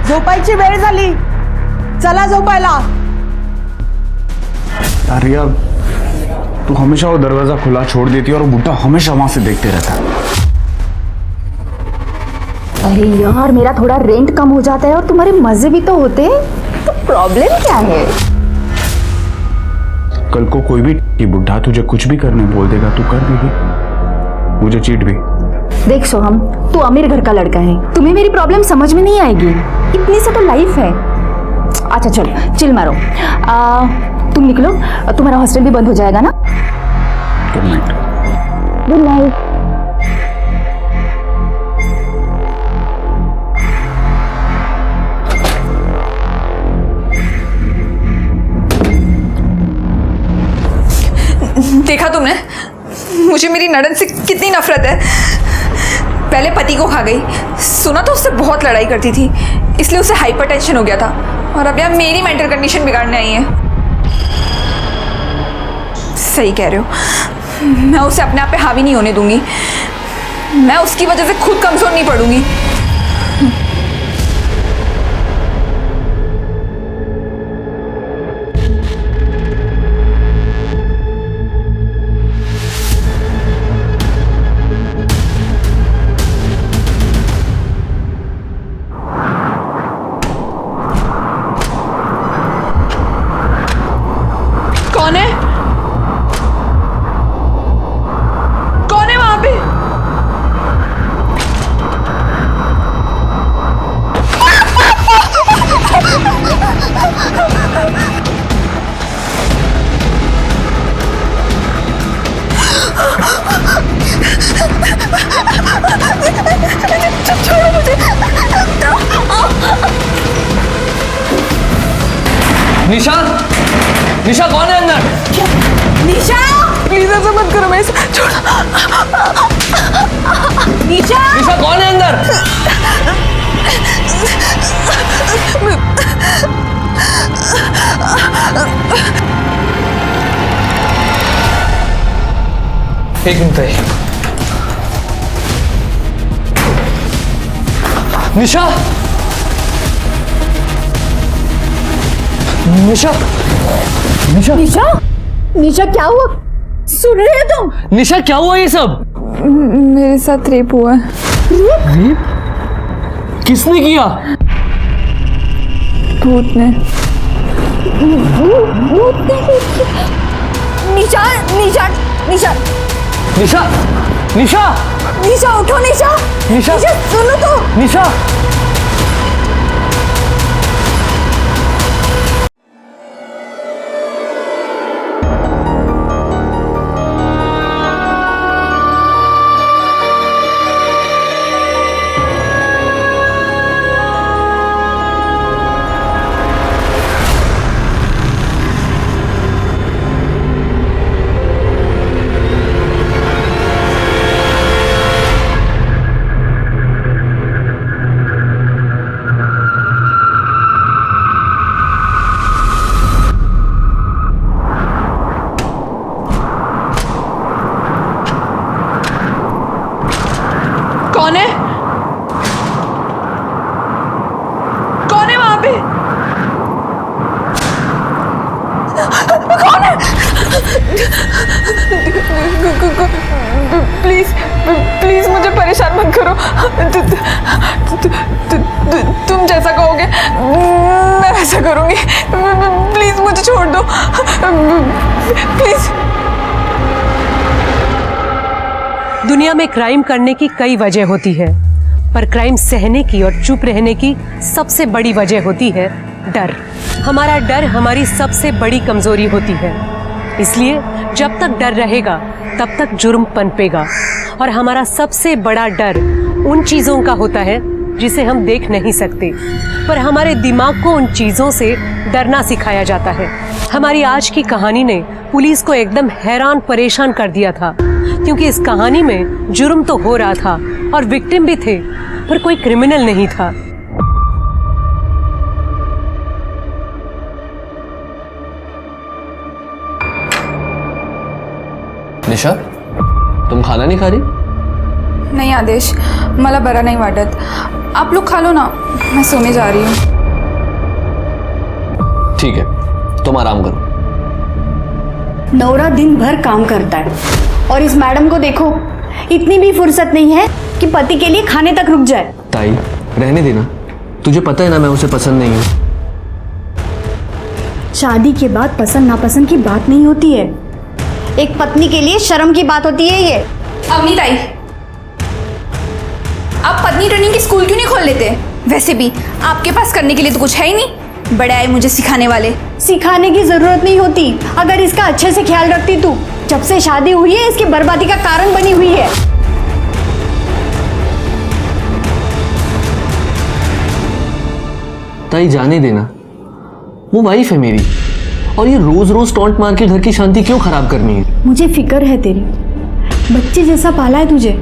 झोपायची वेळ झाली, चला झोपायला। अरे यार, तू हमेशा वो दरवाजा खुला छोड़ देती है और बुड्ढा हमेशा वहां से देखते रहता है। अरे यार, मेरा थोड़ा रेंट कम हो जाता है और तुम्हारे मजे भी तो होते, तो प्रॉब्लम क्या है? कल को कोई भी बुड्ढा तुझे कुछ भी करने बोल देगा, तू कर देगी, मुझे चीट भी। देख सोहम, तू अमीर घर का लड़का है, तुम्हें मेरी प्रॉब्लम समझ में नहीं आएगी, इतनी सा तो लाइफ है। अच्छा चल, चिल मारो। तुम निकलो, तुम्हारा हॉस्टल भी बंद हो जाएगा ना। Good night. Good night. देखा तुमने मुझे मेरी नड़न से कितनी नफरत है। पहले पति को खा गई, सुना तो उससे बहुत लड़ाई करती थी, इसलिए उसे हाइपरटेंशन हो गया था, और अब यार मेरी मेंटल कंडीशन बिगाड़ने आई है। सही कह रहे हो, मैं उसे अपने आप पे हावी नहीं होने दूंगी, मैं उसकी वजह से खुद कमजोर नहीं पड़ूंगी। कौन है? कौन है वहां पे? छोड़ो मुझे। निशा, निशा कौन है अंदर? निशा, प्लीज ऐसा मत करो, मैं छोड़ो। निशा, निशा कौन है अंदर? एक मिनट है। निशा, निशा, निशा, निशा, निशा क्या हुआ? सुन रहे हो तुम? निशा क्या हुआ ये सब? मेरे साथ रेप हुआ है। रेप? किसने किया? भूत ने। निशा, निशा, निशा, निशा, निशा, निशा उठो। निशा, निशा, निशा सुनो तो। निशा। कौन है? कौन है वहां पे? कौन है? प्लीज प्लीज मुझे परेशान मत करो। तुम जैसा कहोगे मैं वैसा करूंगी। प्लीज मुझे छोड़ दो, प्लीज। दुनिया में क्राइम करने की कई वजह होती है, पर क्राइम सहने की और चुप रहने की सबसे बड़ी वजह होती है डर। हमारा डर हमारी सबसे बड़ी कमजोरी होती है, इसलिए जब तक डर रहेगा तब तक जुर्म पनपेगा। और हमारा सबसे बड़ा डर उन चीज़ों का होता है जिसे हम देख नहीं सकते, पर हमारे दिमाग को उन चीज़ों से डरना सिखाया जाता है। हमारी आज की कहानी ने पुलिस को एकदम हैरान परेशान कर दिया था, क्योंकि इस कहानी में जुर्म तो हो रहा था और विक्टिम भी थे, पर कोई क्रिमिनल नहीं था। निशा, तुम खाना नहीं खा रही? नाही आदेश, मला बरं नाही वाटत। आप लोग खा लो ना, मैं सोने जा रही हूँ। ठीक है, तुम आराम करो। नौरा दिन भर काम करता है और इस मैडम को देखो, इतनी भी फुर्सत नहीं है कि पति के लिए खाने तक रुक जाए। ताई, रहने देना। तुझे पता है ना मैं उसे पसंद नहीं हूँ। शादी के बाद पसंद नापसंद की बात नहीं होती है, एक पत्नी के लिए शर्म की बात होती है ये। अवनी ताई, आप पत्नी ट्रेनिंग की स्कूल क्यों नहीं खोल लेते? वैसे भी आपके पास करने के लिए तो कुछ है ही नहीं, बड़े आए मुझे सिखाने वाले। सिखाने की जरूरत नहीं होती अगर इसका अच्छे से ख्याल रखती तू। जब से शादी हुई है इसकी बर्बादी का कारण बनी हुई है। ताई जाने देना, वो वाइफ है मेरी, और ये रोज रोज टॉन्ट मार के घर की शांति क्यों खराब करनी है? मुझे फिक्र है तेरी, बच्चे जैसा पाला है तुझे।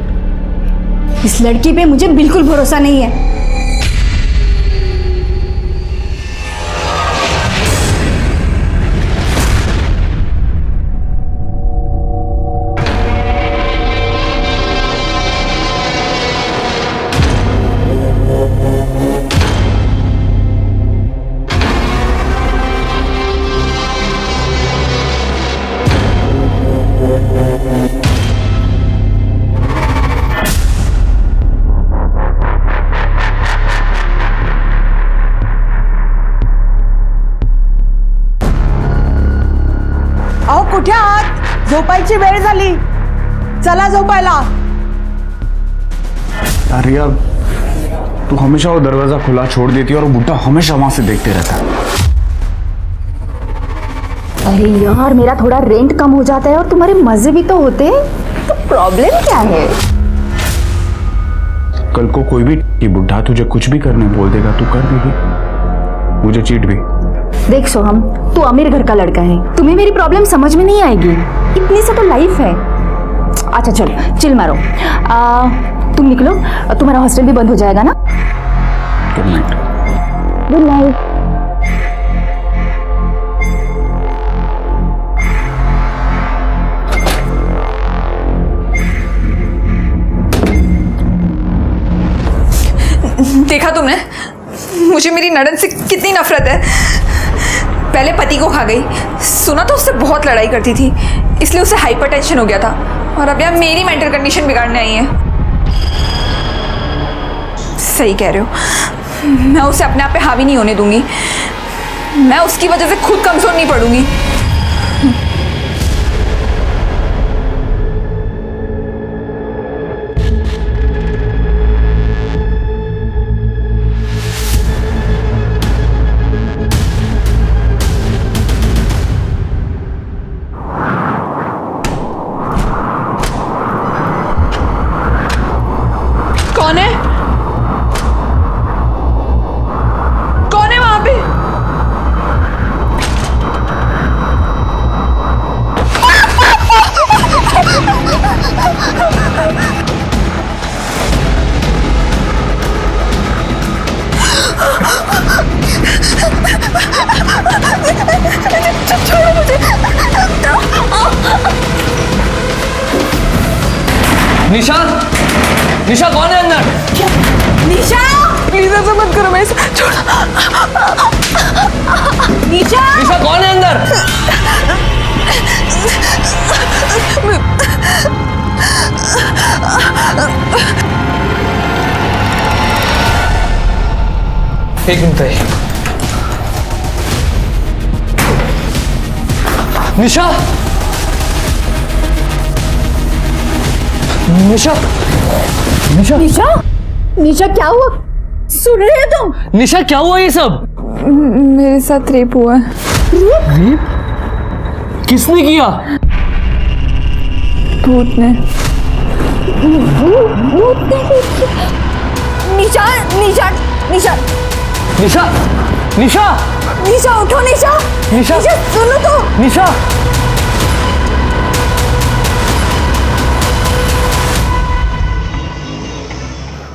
इस लड़की पे मुझे बिल्कुल भरोसा नहीं है। अहो कुठे आहात? झोपायची वेळ झाली, चला झोपायला. यार यार, तू हमेशा वो दरवाजा खुला छोड़ देती है और वो बुड्ढा हमेशा वहां से देखते रहता है। अरे यार, मेरा थोड़ा रेंट कम हो जाता है और तुम्हारे मजे भी तो होते हैं, तो प्रॉब्लम क्या है? कल को कोई भी बुड्ढा तुझे कुछ भी करने बोल देगा, तू कर देगी, मुझे चीट भी। देख सोहम, तू अमीर घर का लड़का है, तुम्हें मेरी प्रॉब्लम समझ में नहीं आएगी, इतनी सा तो लाइफ है। अच्छा चलो चिल मारो, तुम निकलो, तुम्हारा हॉस्टल भी बंद हो जाएगा ना। Good night. Good night. देखा तुमने, मुझे मेरी नड़न से कितनी नफरत है। पहले पति को खा गई, सुना तो उससे बहुत लड़ाई करती थी, इसलिए उसे हाइपरटेंशन हो गया था, और अब यहाँ मेरी मेंटल कंडीशन बिगाड़ने आई है। सही कह रहे हो, मैं उसे अपने आप पे हावी नहीं होने दूंगी, मैं उसकी वजह से खुद कमजोर नहीं पड़ूंगी। कौन है? कौन है वहां पे? छोड़ो मुझे। निशा, निशा कौन है अंदर? निशा, प्लीज ऐसा मत करो, मेरे साथ छोड़ो। निशा, निशा कौन है अंदर? एक मिनट है। निशा, निशा, निशा, निशा, निशा क्या हुआ? सुन रहे हो तुम? निशा क्या हुआ ये सब? मेरे साथ रेप हुआ है। रेप? किसने किया? भूत ने। निशा, निशा, निशा, निशा, निशा, निशा उठो, निशा, निशा, निशा सुनो तो। निशा,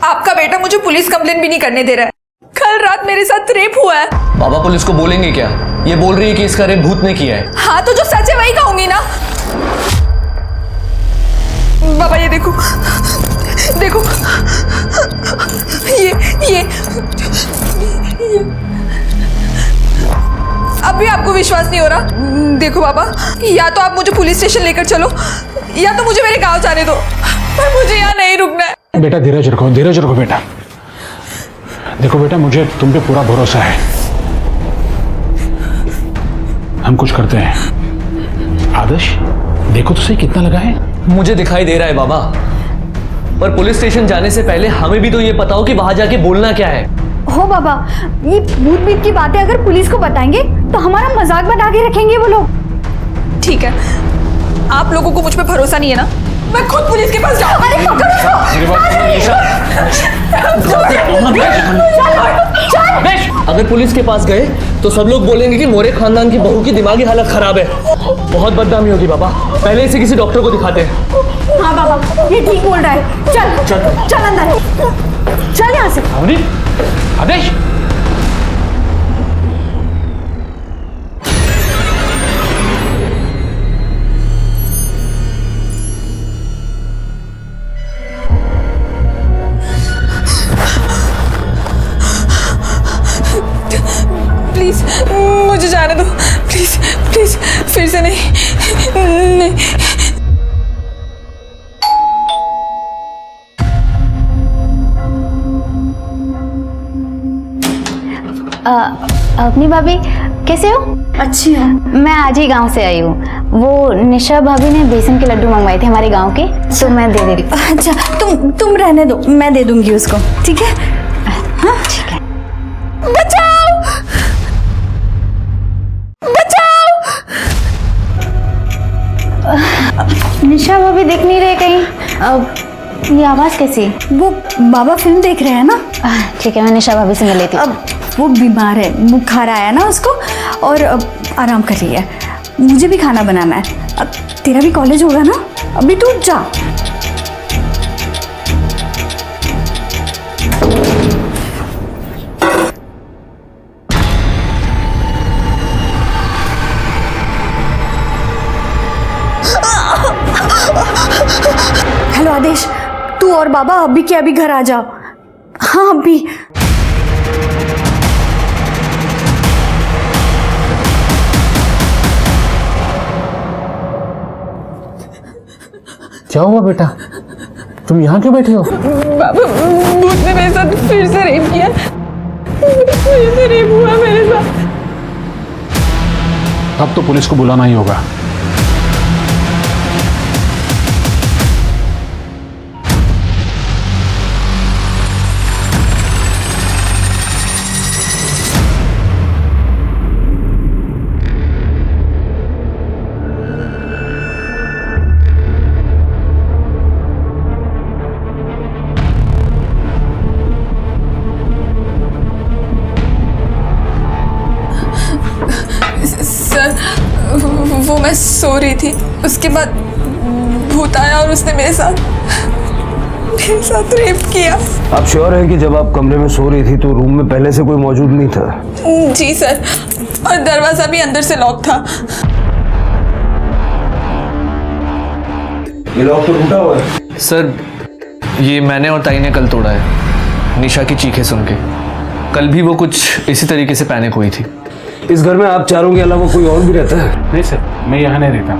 आपका बेटा मुझे पुलिस कंप्लेन भी नहीं करने दे रहा है। कल रात मेरे साथ रेप हुआ है। बाबा पुलिस को बोलेंगे क्या? ये बोल रही है कि इसका रेप भूत ने किया है। हाँ तो जो सच है वही कहूंगी ना। बाबा ये देखो, देखो, ये विश्वास नहीं हो रहा। देखो बाबा, या तो आप मुझे पुलिस स्टेशन लेकर चलो या तो मुझे मेरे गांव जाने दो, पर मुझे यहाँ नहीं रुकना है। बेटा धीरज रखो बेटा। देखो बेटा, मुझे तुम पे पूरा भरोसा है, हम कुछ करते हैं। आदर्श देखो तो सही कितना लगा है। मुझे दिखाई दे रहा है बाबा, पर पुलिस स्टेशन जाने से पहले हमें भी तो ये पता हो कि वहां जाके बोलना क्या है। हो बाबा, ये भूत बीत की बातें अगर पुलिस को बताएंगे तो हमारा मजाक बना के रखेंगे वो लोग। ठीक है, आप लोगों को मुझ पे भरोसा नहीं है ना, मैं खुद पुलिस के पास जाऊँ। अरे पकड़ो इसको। अगर पुलिस के पास गए तो सब लोग बोलेंगे कि मोरे खानदान की बहू की दिमागी हालत खराब है, बहुत बदनामी होगी बाबा। पहले इसे किसी डॉक्टर को दिखाते हैं। हाँ बाबा, ये ठीक बोल रहा है। चल अंदर, चल यहाँ से। आदेश प्लीज मुझे जाने दो, प्लीज प्लीज, फिर से नहीं। अपनी भाभी कैसे हो? अच्छी हूँ। मैं आज ही गांव से आई हूँ। वो निशा भाभी ने बेसन के लड्डू मंगवाए थे हमारे गांव के, तो मैं दे रही हूँ। अच्छा, तुम रहने दो, मैं दे दूंगी उसको, ठीक है? हाँ ठीक है। बचाओ बचाओ। निशा भाभी दिख नहीं रहे कहीं। ये आवाज़ कैसी? वो बाबा फिल्म देख रहे हैं ना। ठीक है, मैं निशा भाभी से मिल लेती हूँ। अब वो बीमार है, बुखार आया ना उसको, और अब आराम कर रही है। मुझे भी खाना बनाना है। अब तेरा भी कॉलेज होगा ना, अभी तू जा। हेलो आदेश, तू और बाबा अभी के अभी घर आ जाओ। हाँ अभी। क्या हुआ बेटा, तुम यहाँ क्यों बैठे हो? बाबा, भूत ने मेरे साथ फिर से रेप किया। फिर से रेप हुआ मेरे साथ। अब तो पुलिस को बुलाना ही होगा। सर, वो मैं सो रही थी, उसके बाद भूत आया और उसने मेरे साथ रेप किया। आप श्योर हैं कि जब आप कमरे में सो रही थी तो रूम में पहले से कोई मौजूद नहीं था? जी सर, और दरवाजा भी अंदर से लॉक था। ये लॉक तो टूटा हुआ है। सर, ये मैंने और ताई ने कल तोड़ा है, निशा की चीखें सुन के। कल भी वो कुछ इसी तरीके से पैनिक हुई थी। इस घर में आप चारों के अलावा कोई और भी रहता है? नहीं सर, मैं यहाँ नहीं रहता।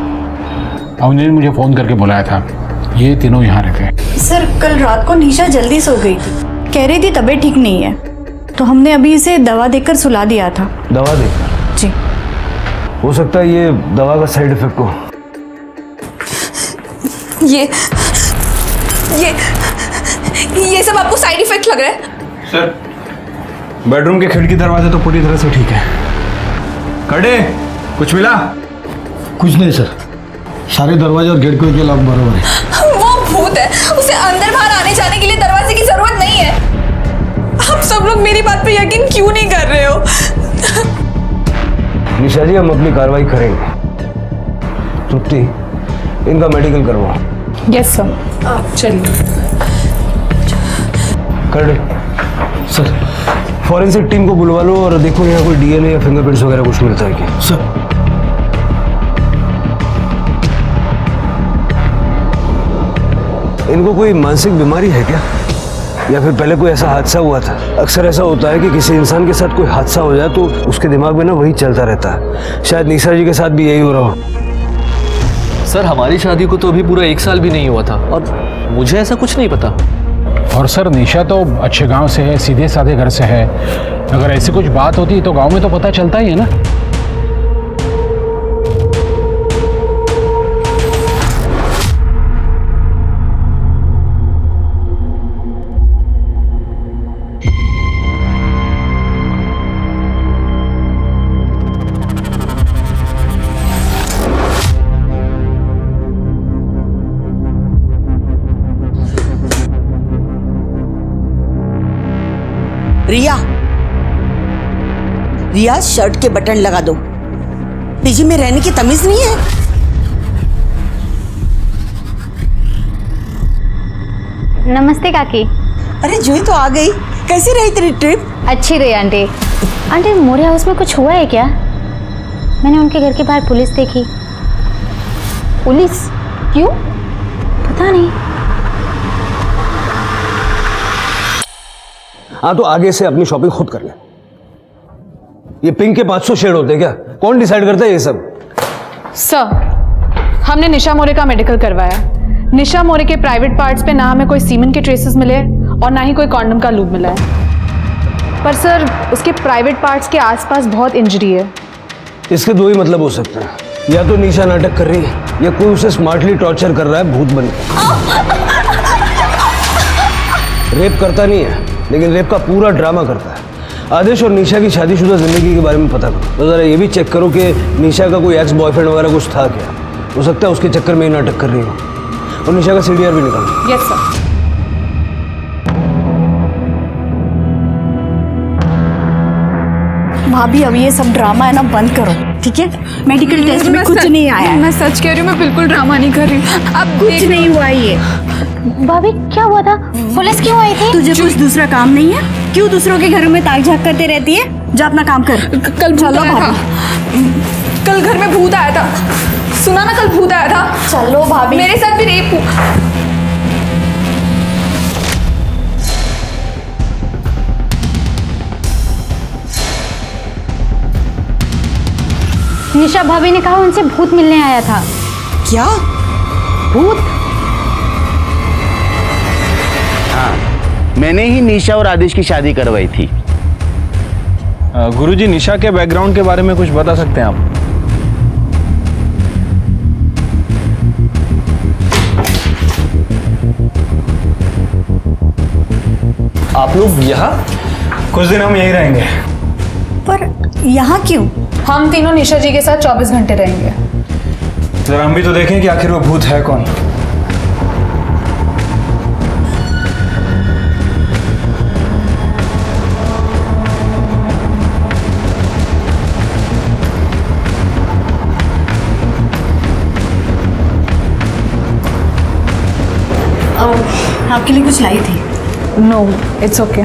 अवनी ने मुझे फोन करके बुलाया था, ये तीनों यहाँ रहते हैं। सर, कल रात को निशा जल्दी सो गई थी, कह रही थी तबीयत ठीक नहीं है, तो हमने अभी इसे दवा देकर सुला दिया था। दवा देकर? जी। हो सकता है ये दवा का साइड इफेक्ट हो। ये सब आपको साइड इफेक्ट लग रहा है? सर, बेडरूम के खिड़की दरवाजे तो पूरी तरह से ठीक है। कड़े, कुछ मिला? कुछ नहीं सर, सारे दरवाजे और गेट के लॉक बराबर है। वो भूत है, उसे अंदर बाहर आने जाने के लिए दरवाजे की जरूरत नहीं है। आप सब लोग मेरी बात पे यकीन क्यों नहीं कर रहे हो? निशा जी, हम अपनी कार्रवाई करेंगे। तृप्ति, इनका मेडिकल करवाओ। Yes sir. चलिए। कर सर, फॉरेंसिक टीम को बुलवा लो और देखो यहाँ कोई डीएनए या फिंगरप्रिंट्स वगैरह कुछ मिलता है क्या? सर, इनको कोई मानसिक बीमारी है क्या? या फिर पहले कोई ऐसा हादसा हुआ था? अक्सर ऐसा होता है कि किसी इंसान के साथ कोई हादसा हो जाए तो उसके दिमाग में ना वही चलता रहता है। शायद निशा जी के साथ भी यही हो रहा हो। सर हमारी शादी को तो अभी पूरा 1 साल भी नहीं हुआ था और मुझे ऐसा कुछ नहीं पता। और सर निशा तो अच्छे गांव से है, सीधे साधे घर से है। अगर ऐसी कुछ बात होती तो गांव में तो पता चलता ही है ना। रिया, रिया शर्ट के बटन लगा दो। पीजी में रहने की तमीज नहीं है। नमस्ते काकी। अरे जूही तो आ गई। कैसी रही तेरी ट्रिप? अच्छी रही आंटी। आंटी मोरे हाउस में कुछ हुआ है क्या? मैंने उनके घर के बाहर पुलिस देखी। पुलिस? क्यों? पता नहीं। हाँ तो आगे से अपनी शॉपिंग खुद कर ले। ये पिंक के 500 शेड होते हैं क्या? कौन डिसाइड करता है ये सब? सर, हमने निशा मोरे का मेडिकल करवाया। निशा मोरे के प्राइवेट पार्ट्स पे ना हमें कोई सीमेंट के ट्रेसेस मिले और ना ही कोई कॉन्डम का लूब मिला है। पर सर उसके प्राइवेट पार्ट्स के आसपास बहुत इंजरी है। इसके दो ही मतलब हो सकते हैं, या तो निशा नाटक कर रही है या कोई उसे स्मार्टली टॉर्चर कर रहा है भूत बनकर। रेप करता नहीं है लेकिन रेप का पूरा ड्रामा करता है। आदेश और निशा की शादीशुदा जिंदगी के बारे में पता करो। तो जरा ये भी चेक करो कि निशा का कोई एक्स बॉयफ्रेंड वगैरह कुछ था क्या। हो सकता है उसके चक्कर में ही नाटक कर रही हो। और निशा का सीडीआर भी निकालो। Yes sir. भाभी अब ये सब ड्रामा है ना बंद करो, ठीक है? मेडिकल टेस्ट में कुछ नहीं आया है। मैं सच कह रही हूँ, मैं बिल्कुल ड्रामा नहीं कर रही हूँ। अब कुछ नहीं हुआ है ये। भाभी क्या हुआ था? पुलिस क्यों आई थी? तुझे कुछ दूसरा काम नहीं है? क्यों दूसरों के घरों में ताक झाक करते रहती है? जा अपना काम कर। कल भूत चलो आया था। कल घर में भूत आया था। सुना ना, कल भूत आया था। चलो भाभी। मेरे साथ भी रेप हुआ। निशा भाभी ने कहा उनसे भूत मिलने आया था। क्या? भूत? हाँ, मैंने ही निशा और आदेश की शादी करवाई थी। गुरुजी, निशा के बैकग्राउंड के बारे में कुछ बता सकते हैं आप? आप लोग यहाँ? कुछ दिन हम यहीं रहेंगे। पर यहाँ क्यों? हम तीनों निशा जी के साथ 24 घंटे रहेंगे। जरा हम भी तो देखें कि आखिर वो भूत है कौन। आपके लिए कुछ लाई थी। No, it's okay.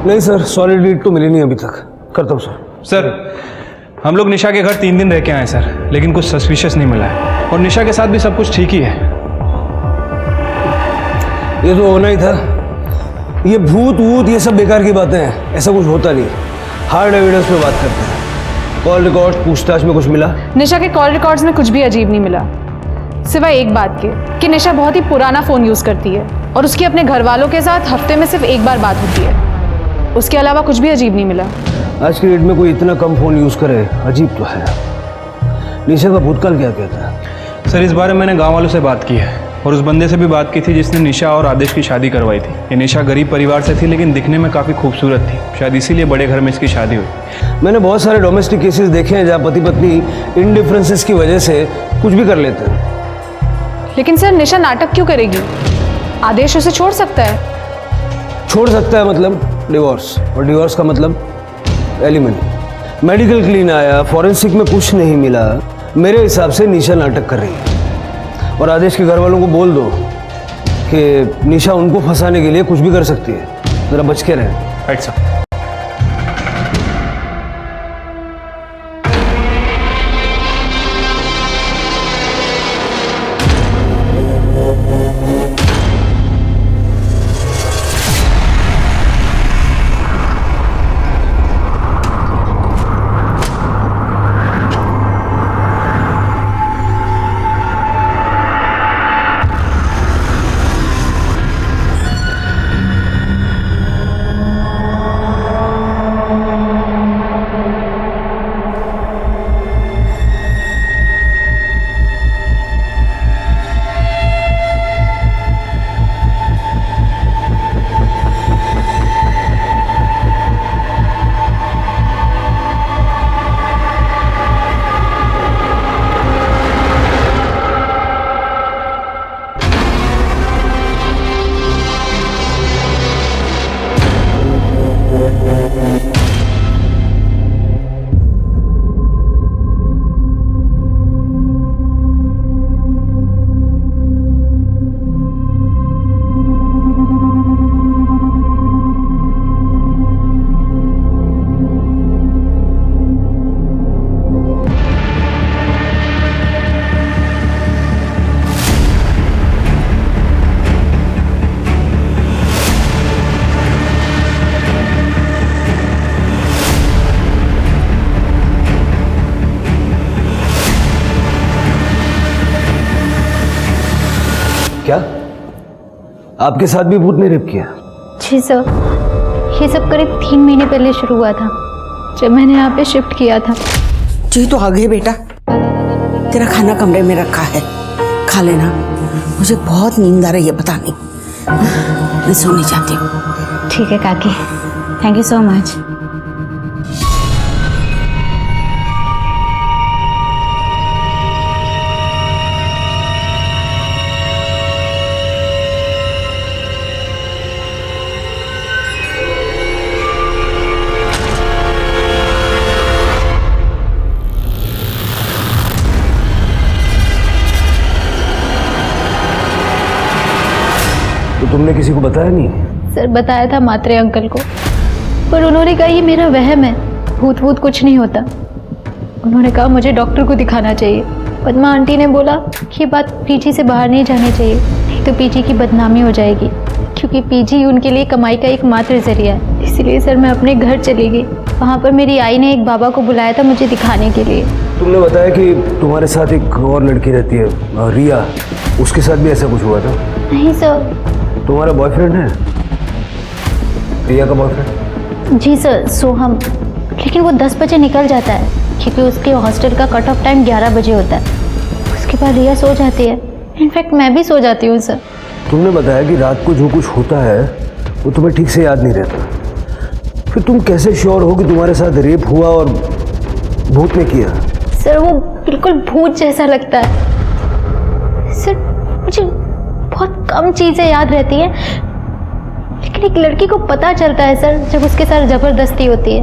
नहीं सर, सॉलिड लीड तो मिली नहीं अभी तक। करता हूँ सर। सर, हम लोग निशा के घर 3 दिन रह के आए सर, लेकिन कुछ सस्पिशियस नहीं मिला है और निशा के साथ भी सब कुछ ठीक ही है। ये तो होना ही था। ये भूत वूत ये सब बेकार की बातें हैं, ऐसा कुछ होता नहीं। हार्ड एविडेंस पे बात करते हैं। कॉल रिकॉर्ड पूछताछ में कुछ मिला? निशा के कॉल रिकॉर्ड्स में कुछ भी अजीब नहीं मिला, सिवाय एक बात के कि निशा बहुत ही पुराना फ़ोन यूज़ करती है और उसकी अपने घर वालों के साथ हफ्ते में सिर्फ एक बार बात होती है। उसके अलावा कुछ भी अजीब नहीं मिला। आज की डेट में कोई इतना कम फ़ोन यूज़ करे, अजीब तो है। निशा का भूतकाल क्या कहता है? सर, इस बारे में मैंने गांव वालों से बात की है और उस बंदे से भी बात की थी जिसने निशा और आदेश की शादी करवाई थी। ये निशा गरीब परिवार से थी लेकिन दिखने में काफ़ी खूबसूरत थी, शायद इसीलिए बड़े घर में इसकी शादी हुई। मैंने बहुत सारे डोमेस्टिक केसेस देखे हैं जहाँ पति पत्नी इन डिफरेंसेस की वजह से कुछ भी कर लेते हैं। लेकिन सर निशा नाटक क्यों करेगी? आदेश उसे छोड़ सकता है। छोड़ सकता है मतलब डिवोर्स, और डिवोर्स का मतलब एलिमनी। मेडिकल क्लीन आया, फॉरेंसिक में कुछ नहीं मिला। मेरे हिसाब से निशा नाटक कर रही है, और आदेश के घर वालों को बोल दो कि निशा उनको फंसाने के लिए कुछ भी कर सकती है, जरा बच के रहें। Right sir. क्या आपके साथ भी भूत ने रेप किया? जी सर, ये सब करीब 3 महीने पहले शुरू हुआ था, जब मैंने यहाँ पे शिफ्ट किया था। जी तो आ गए बेटा, तेरा खाना कमरे में रखा है, खा लेना। मुझे बहुत नींद आ रही है, पता नहीं, मैं सोने जाती हूँ। ठीक है काकी, थैंक यू सो मच। तो तुमने किसी को बताया नहीं? सर बताया था मात्रे अंकल को, पर उन्होंने कहा ये मेरा वहम है, भूत भूत कुछ नहीं होता। उन्होंने कहा मुझे डॉक्टर को दिखाना चाहिए। पद्मा आंटी ने बोला कि बात पीजी से बाहर नहीं जानी चाहिए, नहीं तो पीजी की बदनामी हो जाएगी, क्योंकि पीजी उनके लिए कमाई का एकमात्र जरिया है। इसलिए सर मैं अपने घर चली गई। वहाँ पर मेरी आई ने एक बाबा को बुलाया था मुझे दिखाने के लिए। तुमने बताया कि तुम्हारे साथ एक और लड़की रहती है, रिया, उसके साथ भी ऐसा कुछ हुआ था? नहीं सर। तुम्हारा बॉयफ्रेंड है? रिया का बॉयफ्रेंड? जी सर, सोहम, लेकिन वो 10 बजे निकल जाता है, क्योंकि उसके हॉस्टल का कट ऑफ टाइम 11 बजे होता है। उसके बाद रिया सो जाती है, इनफैक्ट मैं भी सो जाती हूँ सर। तुमने बताया कि रात को जो कुछ होता है वो तुम्हें ठीक से याद नहीं रहता, फिर तुम कैसे श्योर हो कि तुम्हारे साथ रेप हुआ और भूत ने किया? सर वो बिल्कुल भूत जैसा लगता है सर। मुझे बहुत कम चीज़ें याद रहती हैं, लेकिन एक लड़की को पता चलता है सर जब उसके साथ ज़बरदस्ती होती है।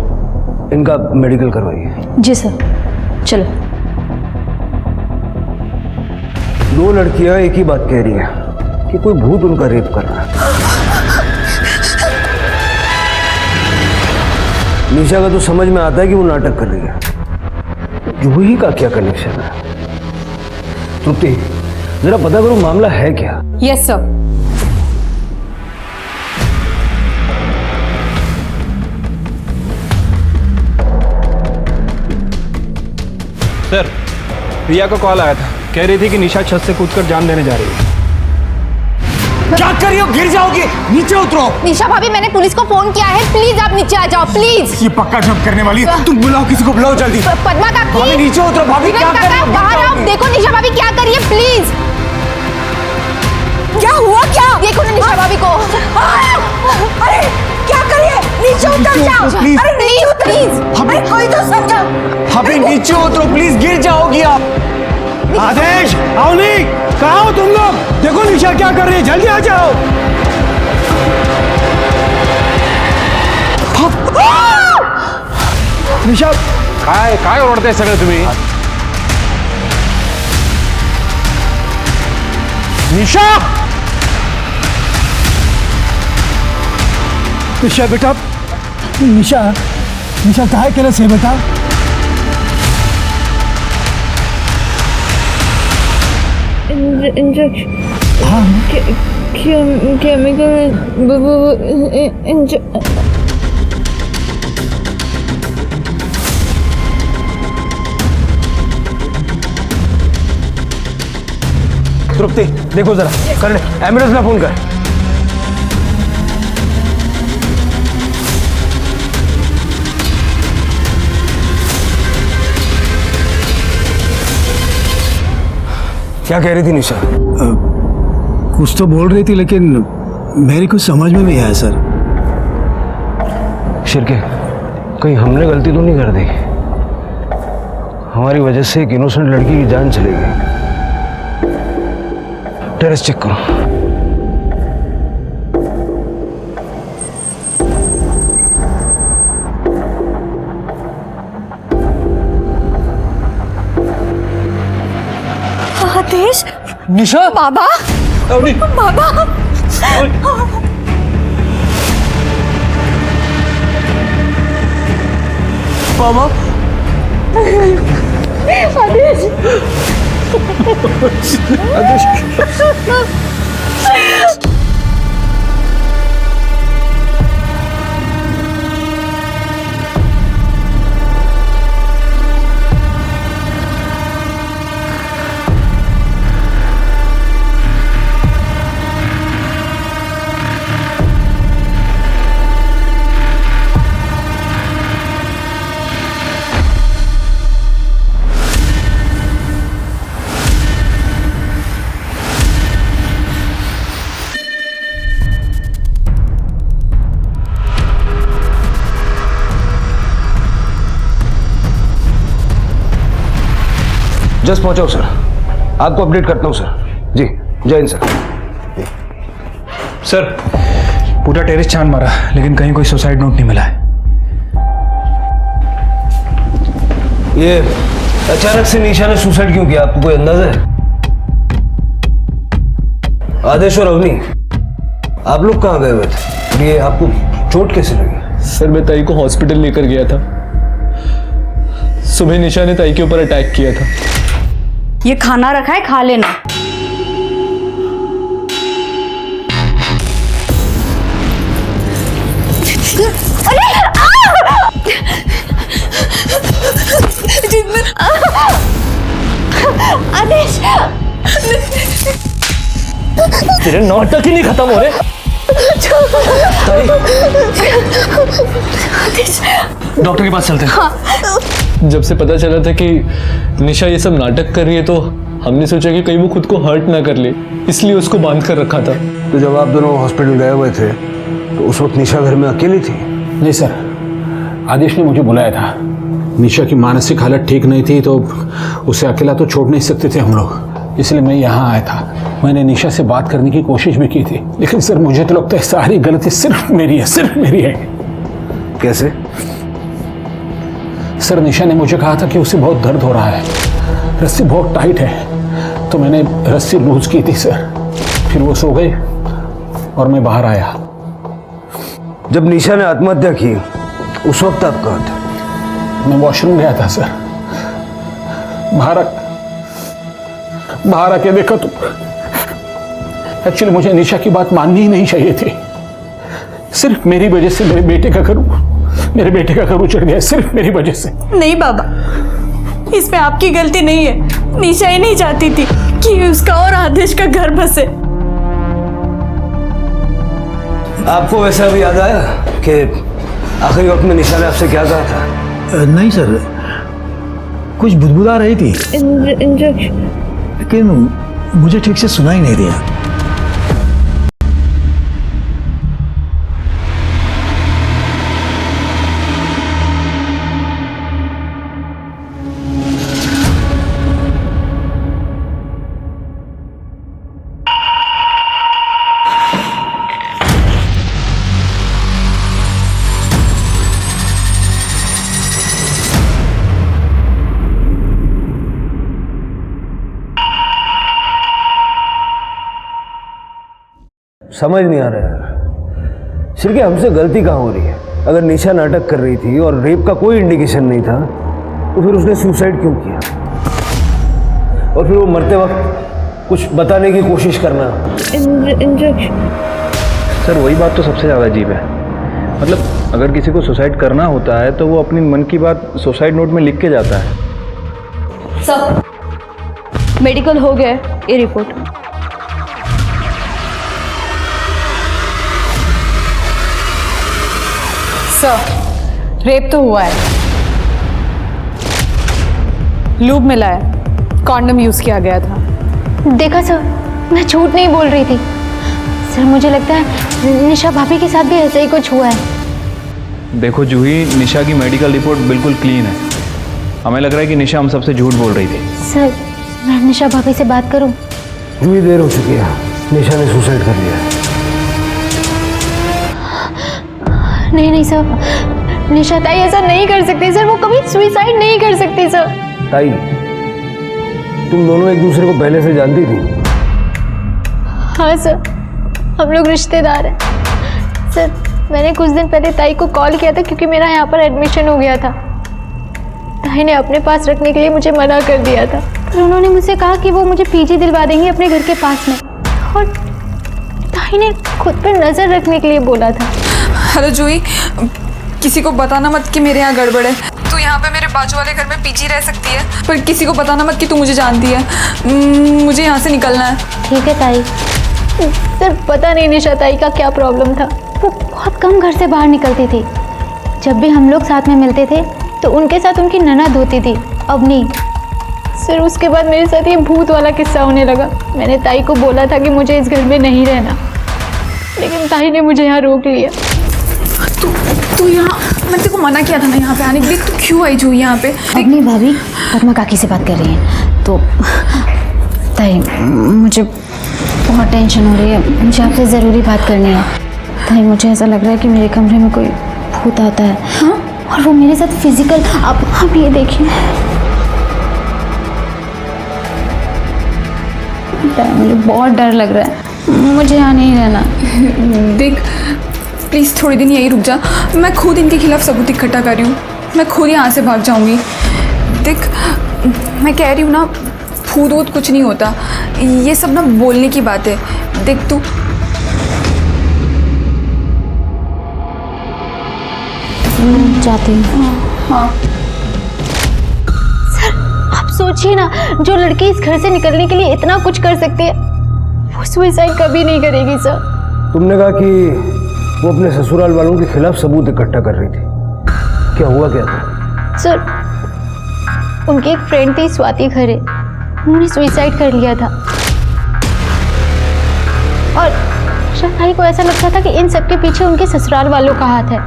इनका मेडिकल करवाइए। जी सर, चलो। 2 लड़कियां एक ही बात कह रही हैं कि कोई भूत उनका रेप कर रहा है। निशा का तो समझ में आता है कि वो नाटक कर रही है, जूही का क्या कनेक्शन है? तृप्ति, जरा पता करो मामला है क्या? Yes sir. सर, रिया का कॉल आया था, कह रही थी कि निशा छत से कूदकर जान देने जा रही है। क्या कर रही हो? गिर जाओगी, नीचे उतरो। निशा भाभी, मैंने पुलिस को फोन किया है, प्लीज आप नीचे आ जाओ प्लीज। ये पक्का जब करने वाली है, तुम बुलाओ किसी को, बुलाओ जल्दी। पद्मा काकी, भाभी नीचे उतरो। भाभी क्या कर रही हो? बाहर आओ, देखो निशा भाभी क्या कर रही है, प्लीज। क्या हुआ? क्या देखो ना निशा भाभी को। अरे क्या करिए, नीचे उतर जाओ। प्लीज। अरे नीचे उतर, प्लीज। अरे कोई तो समझो। भाभी नीचे उतरो प्लीज, गिर जाओगी आप। आदेश, अवनी, कहाँ हो तुम लोग? देखो निशा क्या कर रही है, जल्दी आ जाओ। निशा काय ओरडताय सगळे तुम्ही? निशा, निशा बेटा, निशा निशा काय केलंस हे बेटा? इंजेक्शन हाँ केमिकल तृप्ति देखो जरा, कर ले, एम्बुलेंस में फोन कर। क्या कह रही थी निशा? कुछ तो बोल रही थी लेकिन मेरी कुछ समझ में नहीं आया सर। शिरके, कहीं हमने गलती तो नहीं कर दी? हमारी वजह से एक इनोसेंट लड़की की जान चली गई। टेरेस चेक करो। आदेश, निशा, बाबा, अवनी, बाबा, मामा, आदेश, जस्ट पहुंचा हूं सर, आपको अपडेट करता हूं सर। जी, जय हिंद सर। सर, पूरा टेरेस छान मारा लेकिन कहीं कोई सुसाइड नोट नहीं मिला है। ये अचानक से निशा ने सुसाइड क्यों किया, आपको कोई अंदाजा है? आदेश और अवनी, आप लोग कहाँ गए हुए थे? ये आपको चोट कैसे लगी? सर मैं ताई को हॉस्पिटल लेकर गया था। सुबह निशा ने ताई के ऊपर अटैक किया था। ये खाना रखा है, खा लेना। आदेश, तेरे नाटक ही नहीं खत्म हो रहे। डॉक्टर के पास चलते हैं। जब से पता चला था कि निशा ये सब नाटक कर रही है तो हमने सोचा कि कहीं वो खुद को हर्ट ना कर ले, इसलिए उसको बांध कर रखा था। तो जब आप दोनों हॉस्पिटल गए हुए थे तो उस वक्त निशा घर में अकेली थी? नहीं सर, आदेश ने मुझे बुलाया था। निशा की मानसिक हालत ठीक नहीं थी तो उसे अकेला तो छोड़ नहीं सकते थे हम लोग, इसलिए मैं यहाँ आया था। मैंने निशा से बात करने की कोशिश भी की थी लेकिन सर मुझे तो लगता है सारी गलती सिर्फ मेरी है, सिर्फ मेरी है। कैसे? सर निशा ने मुझे कहा था कि उसे बहुत दर्द हो रहा है, रस्सी बहुत टाइट है, तो मैंने रस्सी लूज की थी सर। फिर वो सो गई और मैं बाहर आया। जब निशा ने आत्महत्या की उस वक्त आप कहाँ थे? मैं वॉशरूम गया था सर। बाहर आके देखा तो एक्चुअली मुझे निशा की बात माननी ही नहीं चाहिए थी। सिर्फ मेरी वजह से मेरे बेटे का घर उजड़ गया, सिर्फ मेरी वजह से। नहीं बाबा, इसमें आपकी गलती नहीं है। निशा ही नहीं चाहती थी कि उसका और आदेश का घर बसे। आपको वैसा भी याद आया कि आखिरी वक्त में निशा ने आपसे क्या कहा था? नहीं सर, कुछ बुदबुदा रही थी इंजेक्शन, लेकिन मुझे ठीक से सुनाई नहीं दिया। समझ नहीं आ रहा यार, सिर्फ हमसे गलती कहाँ हो रही है? अगर निशा नाटक कर रही थी और रेप का कोई इंडिकेशन नहीं था तो फिर उसने सुसाइड क्यों किया? और फिर वो मरते वक्त कुछ बताने की कोशिश करना। सर वही बात तो सबसे ज़्यादा अजीब है। मतलब अगर किसी को सुसाइड करना होता है तो वो अपनी मन की बात सुसाइड नोट में लिख के जाता है। सर मेडिकल हो गया, ये रिपोर्ट। सर रेप तो हुआ है, लूब मिला है, कॉन्डम यूज किया गया था। देखा सर, मैं झूठ नहीं बोल रही थी सर। मुझे लगता है निशा भाभी के साथ भी ऐसे ही कुछ हुआ है। देखो जूही, निशा की मेडिकल रिपोर्ट बिल्कुल क्लीन है। हमें लग रहा है कि निशा हम सबसे झूठ बोल रही थी। सर मैं निशा भाभी से बात करूं? जूही देर हो चुकी है, निशा ने सुसाइड कर लिया है। नहीं नहीं सर, निशा ताई ऐसा नहीं कर सकती सर, वो कभी सुसाइड नहीं कर सकती सर। ताई, तुम दोनों एक दूसरे को पहले से जानती थी? हाँ सर, हम लोग रिश्तेदार हैं सर। मैंने कुछ दिन पहले ताई को कॉल किया था क्योंकि मेरा यहाँ पर एडमिशन हो गया था। ताई ने अपने पास रखने के लिए मुझे मना कर दिया था, पर उन्होंने मुझसे कहा कि वो मुझे पीजी दिलवा देंगे अपने घर के पास में, और ताई ने खुद पर नज़र रखने के लिए बोला था। हेलो जूही, किसी को बताना मत कि मेरे यहाँ गड़बड़ है। तू यहाँ पे मेरे बाजू वाले घर में पीजी रह सकती है, पर किसी को बताना मत कि तू मुझे जानती है। मुझे यहाँ से निकलना है। ठीक है ताई। सर पता नहीं निशा ताई का क्या प्रॉब्लम था, वो बहुत कम घर से बाहर निकलती थी। जब भी हम लोग साथ में मिलते थे तो उनके साथ उनकी ननद होती थी, अवनी। सर उसके बाद मेरे साथ ये भूत वाला किस्सा होने लगा। मैंने ताई को बोला था कि मुझे इस घर में नहीं रहना, लेकिन ताई ने मुझे यहाँ रोक लिया। तू यहाँ, मैंने तेरे को मना किया था ना यहाँ पे आने के लिए। तू क्यों आई जूही यहाँ पे? अपनी भाभी पद्मा काकी से बात कर रही हैं। तो ताई मुझे बहुत टेंशन हो रही है, मुझे आपसे ज़रूरी बात करनी है। ताई मुझे ऐसा लग रहा है कि मेरे कमरे में कोई भूत आता है। हाँ? और वो मेरे साथ फिजिकल, आप ये देखिए। मुझे बहुत डर लग रहा है, मुझे यहाँ नहीं रहना। देख प्लीज़ थोड़ी दिन यहीं रुक जा, मैं खुद इनके खिलाफ सबूत इकट्ठा कर रही हूँ। मैं खुद यहाँ से भाग जाऊँगी। देख मैं कह रही हूँ ना, भूत वूत कुछ नहीं होता, ये सब ना बोलने की बात है। देख तू जाती हूँ। हाँ सर आप सोचिए ना, जो लड़की इस घर से निकलने के लिए इतना कुछ कर सकती है, वो सुसाइड कभी नहीं करेगी सर। तुमने कहा कि वो अपने ससुराल वालों के खिलाफ सबूत इकट्ठा कर रही थी, क्या हुआ क्या था? सर उनकी एक फ्रेंड थी स्वाति खरे, उन्होंने सुसाइड कर लिया था। और शाही को ऐसा लगता था कि इन सब के पीछे उनके ससुराल वालों का हाथ है।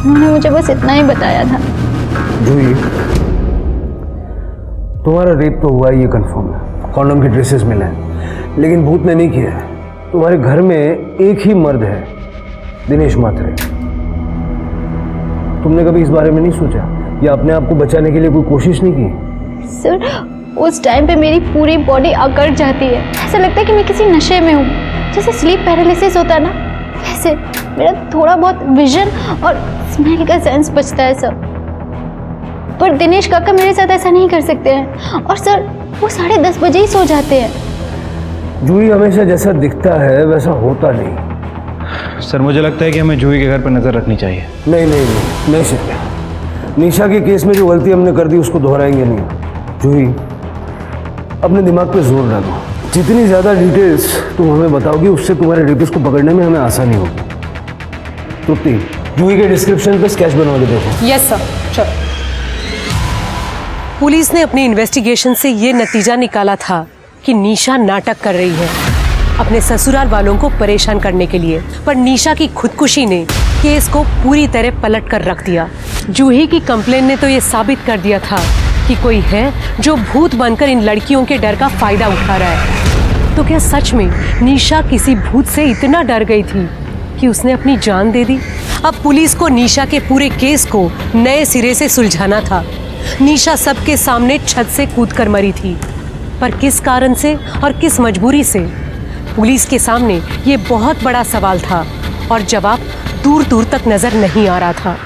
उन्होंने मुझे बस इतना ही बताया था। जूही, तुम्हारा रेप तो हुआ ही, ये कंफर्म है। कॉन्डम के ड्रेसेस मिले हैं, लेकिन भूत ने नहीं किया है। तुम्हारे घर में एक ही मर्द है, दिनेश मात्रे। तुमने कभी इस बारे में नहीं सोचा या अपने आप को बचाने के लिए कोई कोशिश नहीं की? सर उस टाइम पे मेरी पूरी बॉडी अकड़ जाती है, ऐसा लगता है कि मैं किसी नशे में हूँ। जैसे स्लीप पैरालिसिस होता है ना, वैसे मेरा थोड़ा बहुत विजन और स्मेल का सेंस बचता है सर। पर दिनेश काका मेरे साथ ऐसा नहीं कर सकते हैं, और सर वो 10:30 बजे ही सो जाते हैं। जूही हमेशा जैसा दिखता है वैसा होता नहीं। सर मुझे लगता है कि हमें जूही के घर पर नज़र रखनी चाहिए। नहीं नहीं नहीं, नहीं सर। निशा के केस में जो गलती हमने कर दी उसको दोहराएंगे नहीं। जूही अपने दिमाग पे जोर डालो। जितनी ज़्यादा डिटेल्स तुम हमें बताओगी उससे तुम्हारे रेपिस्ट को पकड़ने में हमें आसानी होगी। तृप्ति, जूही के डिस्क्रिप्शन पे स्केच बनवा के देखो। यस सर, चलो। पुलिस ने अपनी इन्वेस्टिगेशन से ये नतीजा निकाला था कि निशा नाटक कर रही है अपने ससुराल वालों को परेशान करने के लिए, पर निशा की खुदकुशी ने केस को पूरी तरह पलट कर रख दिया। जूही की कंप्लेन ने तो ये साबित कर दिया था कि कोई है जो भूत बनकर इन लड़कियों के डर का फायदा उठा रहा है। तो क्या सच में निशा किसी भूत से इतना डर गई थी कि उसने अपनी जान दे दी? अब पुलिस को निशा के पूरे केस को नए सिरे से सुलझाना था। निशा सबके सामने छत से कूदकर मरी थी, पर किस कारण से और किस मजबूरी से, पुलिस के सामने ये बहुत बड़ा सवाल था और जवाब दूर दूर तक नजर नहीं आ रहा था।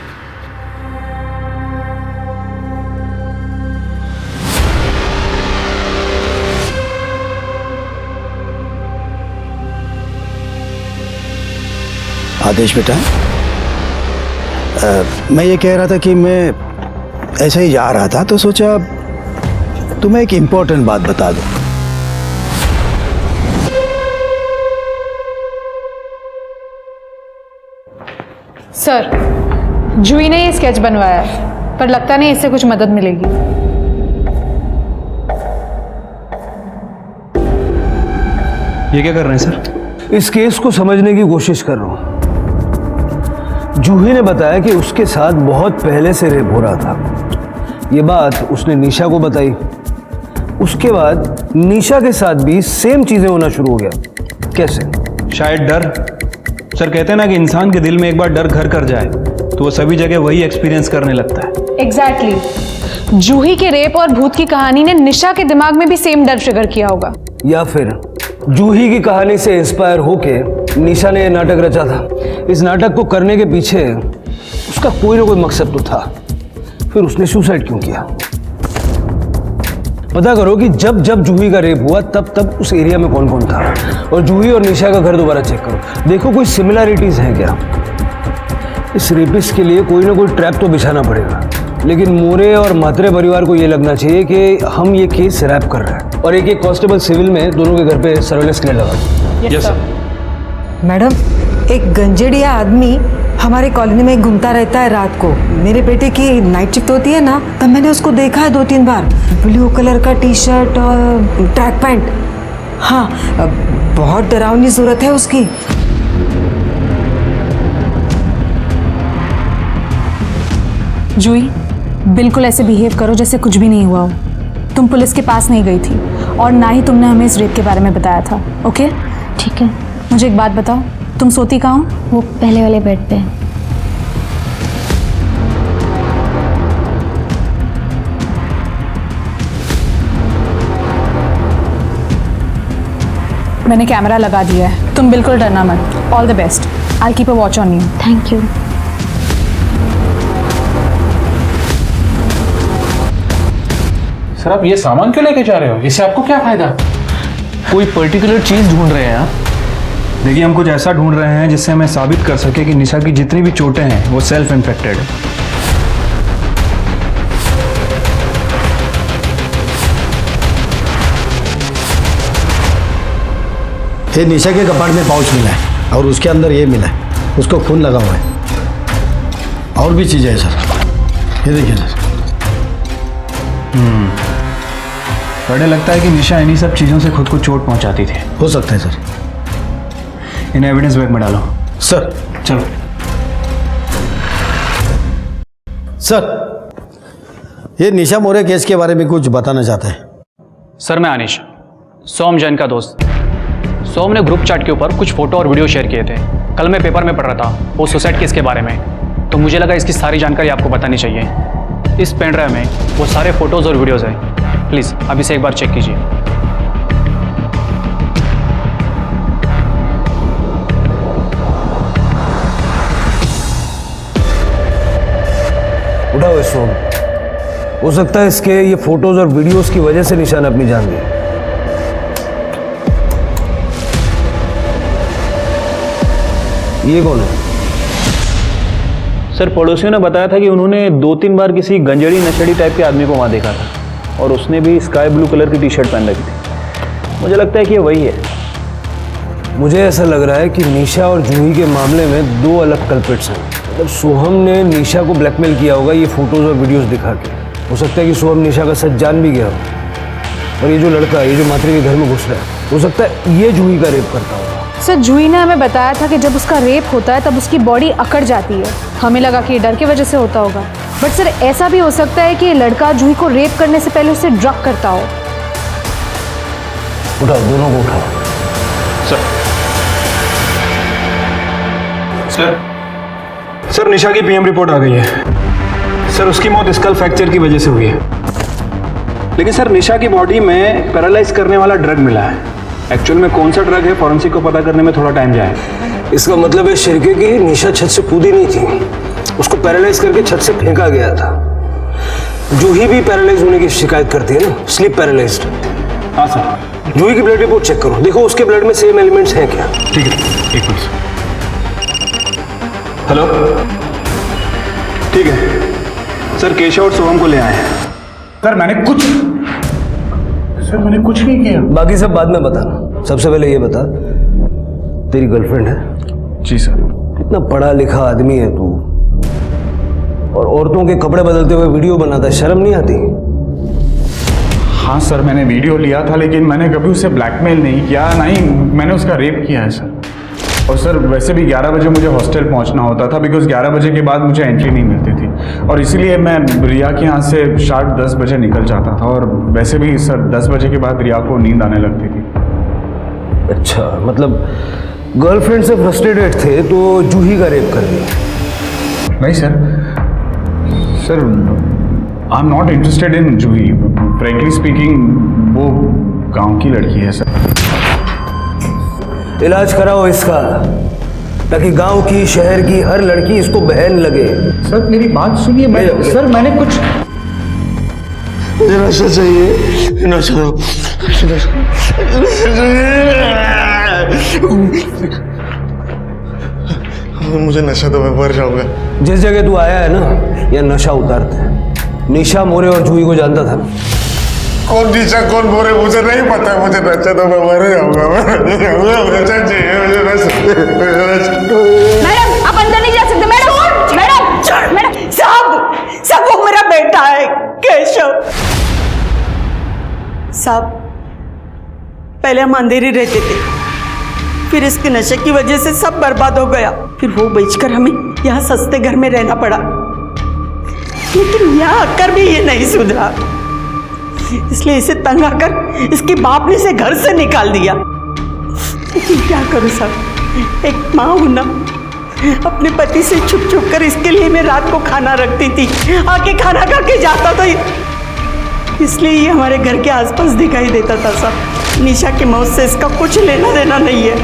आदेश बेटा, मैं ये कह रहा था कि मैं ऐसे ही जा रहा था तो सोचा तुम्हें एक इम्पोर्टेंट बात बता दूं। सर, जूही ने ये स्केच बनवाया है, पर लगता नहीं इससे कुछ मदद मिलेगी। ये क्या कर रहे हैं सर? इस केस को समझने की कोशिश कर रहा हूं। जूही ने बताया कि उसके साथ बहुत पहले से रेप हो रहा था। ये बात उसने निशा को बताई। उसके बाद निशा के साथ भी सेम चीजें होना शुरू हो गया। कैसे? शायद डर। सर कहते हैं ना कि इंसान के दिल में एक बार डर घर कर जाए तो वो सभी जगह वही एक्सपीरियंस करने लगता है। एग्जैक्टली। जूही के रेप और भूत की कहानी ने निशा के दिमाग में भी सेम डर ट्रिगर किया होगा। या फिर जूही की कहानी से इंस्पायर होके निशा ने यह नाटक रचा था। इस नाटक को करने के पीछे उसका कोई ना कोई मकसद तो था। फिर उसने सुसाइड क्यों किया? पता करो कि जब जब जूही का रेप हुआ तब तब उस एरिया में कौन कौन था, और जूही और निशा का घर दोबारा चेक करो। देखो कोई सिमिलरिटीज हैं क्या। इस रेपिस्ट के लिए कोई ना कोई ट्रैप तो बिछाना पड़ेगा। लेकिन मोरे और म्हात्रे परिवार को यह लगना चाहिए कि हम ये केस रैप कर रहे हैं, और एक कांस्टेबल सिविल में दोनों के घर पे सर्वेलेंस के लिए लगा। Yes sir. मैडम, एक गंजेड़िया आदमी हमारे कॉलोनी में घूमता रहता है रात को। मेरे बेटे की नाइट शिफ्ट होती है ना, तब मैंने उसको देखा है 2-3 बार। ब्लू कलर का टी शर्ट और ट्रैक पैंट। हाँ, बहुत डरावनी सूरत है उसकी। जूही, बिल्कुल ऐसे बिहेव करो जैसे कुछ भी नहीं हुआ हो। तुम पुलिस के पास नहीं गई थी और ना ही तुमने हमें इस रेप के बारे में बताया था। ओके? ठीक है। मुझे एक बात बताओ, तुम सोती कहाँ हो? वो पहले वाले बेड पे। मैंने कैमरा लगा दिया है, तुम बिल्कुल डरना मत। All the best. I keep a watch on you. Thank you. Sir आप ये सामान क्यों लेके जा रहे हो? इससे आपको क्या फायदा? कोई पर्टिकुलर चीज ढूंढ रहे हैं आप? देखिए, हम कुछ ऐसा ढूंढ रहे हैं जिससे हमें साबित कर सके कि निशा की जितनी भी चोटें हैं वो सेल्फ इन्फेक्टेड है। ये निशा के कपाट में पाउच मिला है और उसके अंदर ये मिला है, उसको खून लगा हुआ है। और भी चीज़ें हैं सर, ये देखिए सर। बड़े लगता है कि निशा इन्हीं सब चीज़ों से खुद को चोट पहुंचाती थी। हो सकता है सर। इन्हें एविडेंस बैग में डालो। सर। चलो सर, ये निशा मोरे केस के बारे में कुछ बताना चाहते हैं। सर, मैं अनिश, सोम जैन का दोस्त। सोम ने ग्रुप चैट के ऊपर कुछ फोटो और वीडियो शेयर किए थे। कल मैं पेपर में पढ़ रहा था वो सुसाइड केस के बारे में, तो मुझे लगा इसकी सारी जानकारी आपको बतानी चाहिए। इस पेन ड्राइव में वो सारे फोटोज़ और वीडियोज़ हैं। प्लीज़ आप इसे एक बार चेक कीजिए। उठाओ इसको। हो सकता है इसके ये फोटोज और वीडियोस की वजह से निशा ने अपनी जान दी। ये कौन है? सर, पड़ोसियों ने बताया था कि उन्होंने 2-3 बार किसी गंजेड़ी नशेड़ी टाइप के आदमी को वहाँ देखा था, और उसने भी स्काई ब्लू कलर की टी शर्ट पहन रखी थी। मुझे लगता है कि ये वही है। मुझे ऐसा लग रहा है कि निशा और जूही के मामले में 2 अलग कल्प्रिट्स हैं। मतलब सोहम ने निशा को ब्लैकमेल किया होगा ये फोटोज और वीडियोस दिखा के। हो सकता है कि सोहम निशा का सच जान भी गया हो, और ये जो लड़का, ये जो मात्रे के घर में घुस रहा है, हो सकता है ये जूही का रेप करता होगा। सर, जूही ने हमें बताया था कि जब उसका रेप होता है तब उसकी बॉडी अकड़ जाती है। हमें लगा कि ये डर की वजह से होता होगा, बट सर ऐसा भी हो सकता है कि ये लड़का जूही को रेप करने से पहले उसे ड्रग करता हो। उठाओ, दोनों को उठाओ। सर, निशा की पीएम रिपोर्ट आ गई है। सर, उसकी मौत स्कल फ्रैक्चर की वजह से हुई है। लेकिन सर, निशा की बॉडी में पैरालाइज करने वाला ड्रग मिला है। एक्चुअल में कौन सा ड्रग है फॉरेंसिक को पता करने में थोड़ा टाइम जाएगा। इसका मतलब है शिरके की निशा छत से कूदी नहीं थी, उसको पैरालाइज करके छत से फेंका गया था। जूही भी पैरालाइज होने की शिकायत करती है ना, स्लीप पैरालाइज्ड। हाँ सर। जूही की ब्लड रिपोर्ट चेक करो, देखो उसके ब्लड में सेम एलिमेंट्स हैं क्या। ठीक है, एक मिनट। हेलो, ठीक है सर, केशव और सोहम को ले आए हैं। सर मैंने कुछ नहीं किया। बाकी सब बाद में बताना, सबसे पहले ये बता, तेरी गर्लफ्रेंड है? जी सर। कितना पढ़ा लिखा आदमी है तू, और औरतों के कपड़े बदलते हुए वीडियो बनाता है, शर्म नहीं आती? हाँ सर, मैंने वीडियो लिया था, लेकिन मैंने कभी उसे ब्लैकमेल नहीं किया, ना ही मैंने उसका रेप किया है सर। और सर वैसे भी 11 बजे मुझे हॉस्टल पहुंचना होता था, बिकॉज 11 बजे के बाद मुझे एंट्री नहीं मिलती थी, और इसीलिए मैं रिया के यहाँ से शार्प 10 बजे निकल जाता था। और वैसे भी सर 10 बजे के बाद रिया को नींद आने लगती थी। अच्छा, मतलब गर्लफ्रेंड से फ्रस्ट्रेटेड थे तो जूही का रेप कर दिया? नहीं sir, I am not interested in Juhi. Frankly speaking वो गांव की लड़की है सर। इलाज कराओ इसका, ताकि गांव की शहर की हर लड़की इसको बहन लगे। सर मेरी बात सुनिए, मैंने कुछ, मुझे नशा चाहिए, नशा। मुझे नशा तो मैं मर जाऊंगा। जिस जगह तू आया है ना, यह नशा उतारते हैं। निशा मोरे और जूही को जानता था ना? कौन निशा कौन मोरे मुझे नहीं पता, मुझे नशा तो मैं मर जाऊंगा। नशा चाहिए मुझे, नशा। मैडम आप अंदर नहीं जा सकते। मैडम साहब वो मेरा बेटा है केशव साहब। पहले हम अंधेरे रहते थे, फिर इसके नशे की वजह से सब बर्बाद हो गया, फिर वो बेचकर हमें यहाँ सस्ते घर में रहना पड़ा, लेकिन यहाँ आकर भी ये नहीं सुधरा, इसलिए इसे तंग आकर इसके बाप ने इसे घर से निकाल दिया। लेकिन क्या करूं साहब, एक माँ हूं ना, अपने पति से छुप छुप कर इसके लिए मैं रात को खाना रखती थी, आके खाना खा के जाता था, इसलिए ये हमारे घर के आसपास दिखाई देता था साहब। निशा की मौत से इसका कुछ लेना देना नहीं है।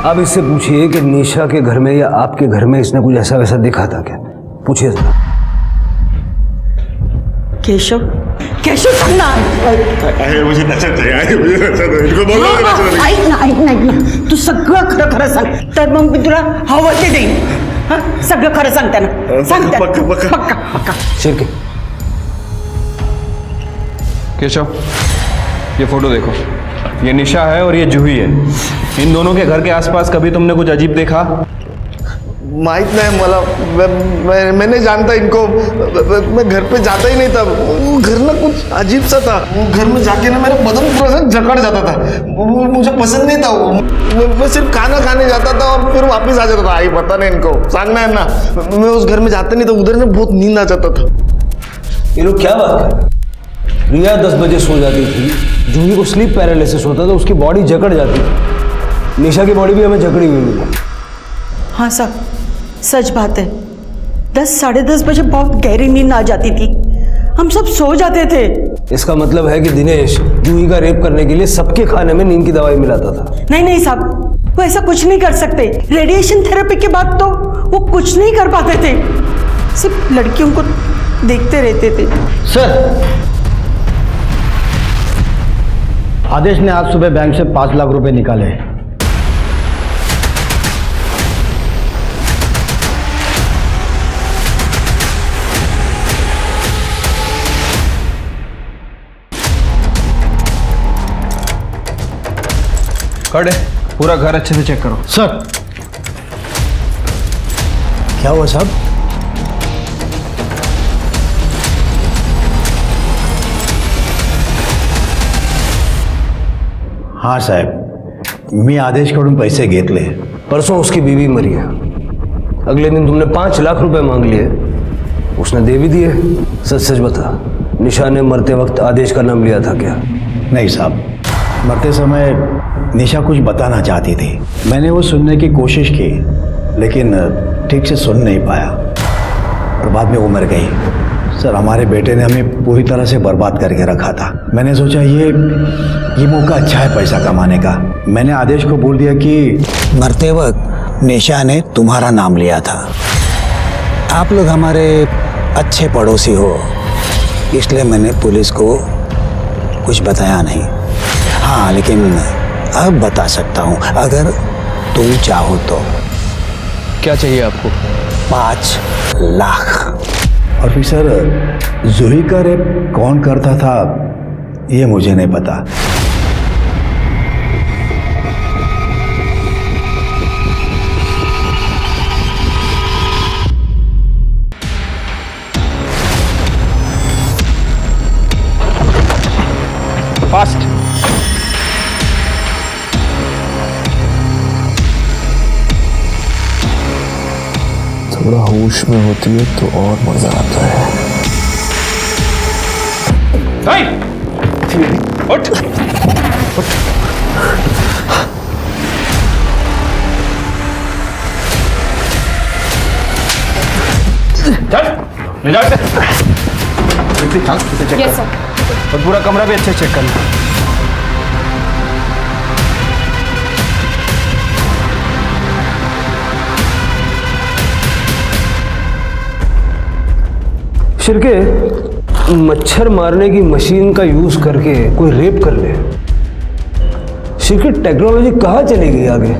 अब इससे पूछिए कि निशा के घर में या आपके घर में इसने कुछ ऐसा वैसा देखा था क्या? पूछिए जरा। केशव सुनना, मुझे नशा चाहिए, मुझे नशा दो, इनको बोलो ऐक ना, तू सगळं खरं खरं सांग, तर मग मी तुला हवं ते देईन। सगळं खरं सांगते ना, सांगते पक्का। शिरके, केशव ये फोटो देखो, ये निशा है और ये जूही है। इन दोनों के घर के आसपास कभी तुमने कुछ अजीब देखा? माहित नहीं मला, मैं नहीं जानता इनको, मैं घर पे जाता ही नहीं था। वो घर ना कुछ अजीब सा था, वो घर में जाके ना मेरा बदन पूरा सा जकड़ जाता था, वो मुझे पसंद नहीं था। वो मैं सिर्फ खाना खाने जाता था और फिर वापस आ जाता था। आई पता नहीं इनको सांगना है ना, मैं उस घर में जाता नहीं था, उधर ना बहुत नींद आ जाता था। ये लोग क्या बात है? रिया 10 बजे सो जाती थी, जूही को स्लीप पैरालिसिस होता था, उसकी बॉडी जकड़ जाती थी। निशा की बॉडी भी हमें जकड़ी हुई मिली। हाँ साहब, सच बात है। 10 साढ़े 10 बजे बहुत गहरी नींद आ जाती थी, हम सब सो जाते थे। इसका मतलब है कि दिनेश जूही का रेप करने के लिए सबके खाने में नींद की दवाई मिलाता था। नहीं साहब, वो ऐसा कुछ नहीं कर सकते। रेडिएशन थेरेपी के बाद तो वो कुछ नहीं कर पाते थे, सिर्फ लड़कियों को देखते रहते थे। सर, आदेश ने आज सुबह बैंक से 5 लाख रुपए निकाले। खड़े, पूरा घर अच्छे से चेक करो। सर, क्या हुआ साहब? हाँ साहेब, मी आदेशकडून पैसे घेतले। परसों उसकी बीवी मरी है, अगले दिन तुमने 5 लाख रुपए मांग लिए, उसने दे भी दिए। सच सच बता, निशा ने मरते वक्त आदेश का नाम लिया था क्या? नहीं साहब, मरते समय निशा कुछ बताना चाहती थी, मैंने वो सुनने की कोशिश की, लेकिन ठीक से सुन नहीं पाया और बाद में वो मर गई। सर हमारे बेटे ने हमें पूरी तरह से बर्बाद करके रखा था। मैंने सोचा ये मौका अच्छा है पैसा कमाने का। मैंने आदेश को बोल दिया कि मरते वक्त निशा ने तुम्हारा नाम लिया था। आप लोग हमारे अच्छे पड़ोसी हो, इसलिए मैंने पुलिस को कुछ बताया नहीं। हाँ, लेकिन अब बता सकता हूँ अगर तुम चाहो तो। क्या चाहिए आपको? 5 लाख। और फिर सर, जूही का रेप कौन करता था ये मुझे नहीं पता। फास्ट। थोड़ा होश में होती है तो और मजा आता है। उठ। चल, ले जाओ इसे। चल, यस सर। और पूरा कमरा भी अच्छे चेक करना। शिरके, मच्छर मारने की मशीन का यूज करके कोई रेप कर ले। शिरके, टेक्नोलॉजी कहाँ चली गई आगे?